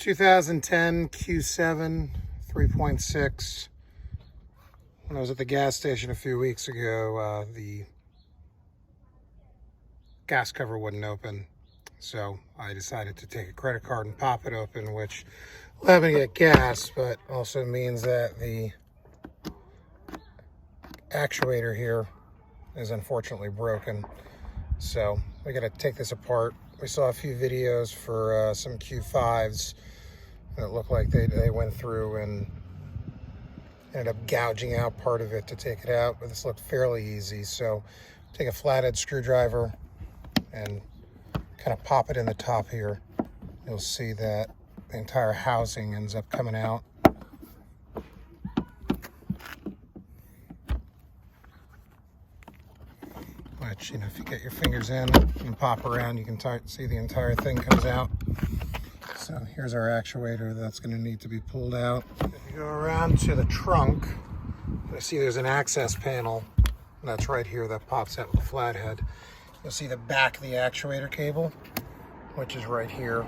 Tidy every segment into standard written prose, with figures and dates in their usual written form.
2010 Q7 3.6. When I was at the gas station a few weeks ago, the gas cover wouldn't open. So I decided to take a credit card and pop it open, which allowed me to get gas, but also means that the actuator here is unfortunately broken. So we got to take this apart. We saw a few videos for some Q5s, and it looked like they went through and ended up gouging out part of it to take it out, but this looked fairly easy. So take a flathead screwdriver and kind of pop it in the top here. You'll see that the entire housing ends up coming out. Which, you know, if you get your fingers in and pop around, you can see the entire thing comes out. So here's our actuator that's going to need to be pulled out. If you go around to the trunk, you see there's an access panel that's right here that pops out with the flathead. You'll see the back of the actuator cable, which is right here.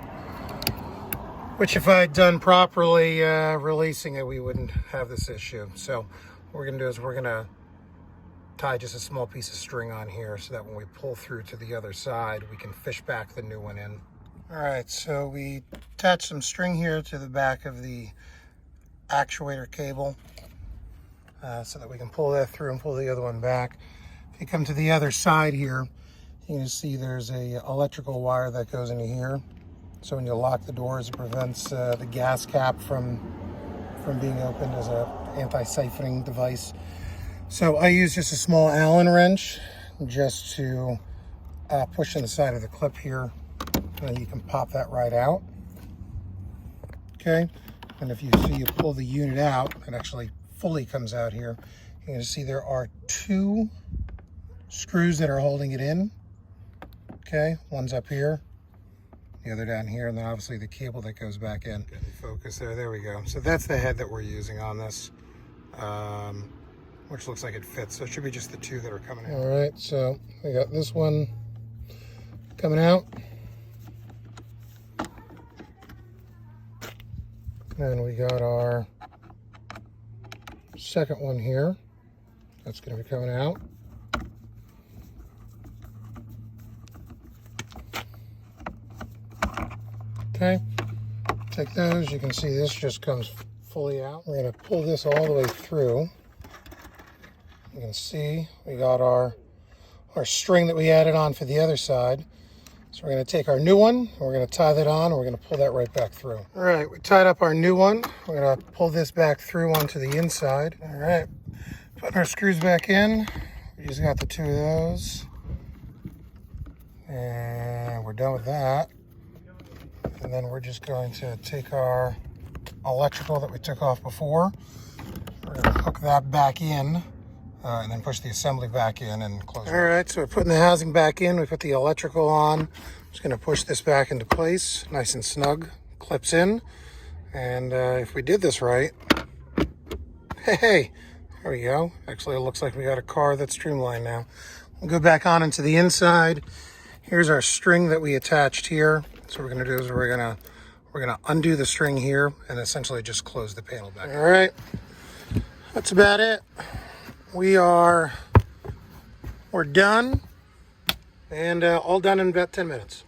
Which, if I had done properly releasing it, we wouldn't have this issue. So what we're going to do is we're going to tie just a small piece of string on here so that when we pull through to the other side, we can fish back the new one in. All right, so we attach some string here to the back of the actuator cable so that we can pull that through and pull the other one back. If you come to the other side here, you can see there's a electrical wire that goes into here. So when you lock the doors, it prevents the gas cap from being opened as an anti-siphoning device. So I use just a small Allen wrench just to push in the side of the clip here, and then you can pop that right out. Okay, and if you see you pull the unit out, it actually fully comes out here. You can see there are two screws that are holding it in. Okay, one's up here, the other down here, and then obviously the cable that goes back in. Getting focus there we go. So that's the head that we're using on this, which looks like it fits. So it should be just the two that are coming out. All right, so we got this one coming out. And we got our second one here. That's going to be coming out. Okay, take those. You can see this just comes fully out. We're going to pull this all the way through. You can see we got our string that we added on for the other side. So we're going to take our new one, we're going to tie that on, and we're going to pull that right back through. All right, we tied up our new one. We're going to pull this back through onto the inside. All right, putting our screws back in. We just got the two of those. And we're done with that. And then we're just going to take our electrical that we took off before. We're going to hook that back in. And then push the assembly back in and close it. All right, so we're putting the housing back in. We put the electrical on. I'm just going to push this back into place, nice and snug, clips in. And if we did this right, hey, there we go. Actually, it looks like we got a car that's streamlined now. We'll go back on into the inside. Here's our string that we attached here. So what we're going to do is we're going to undo the string here and essentially just close the panel back. All right, that's about it. We're done, and all done in about 10 minutes.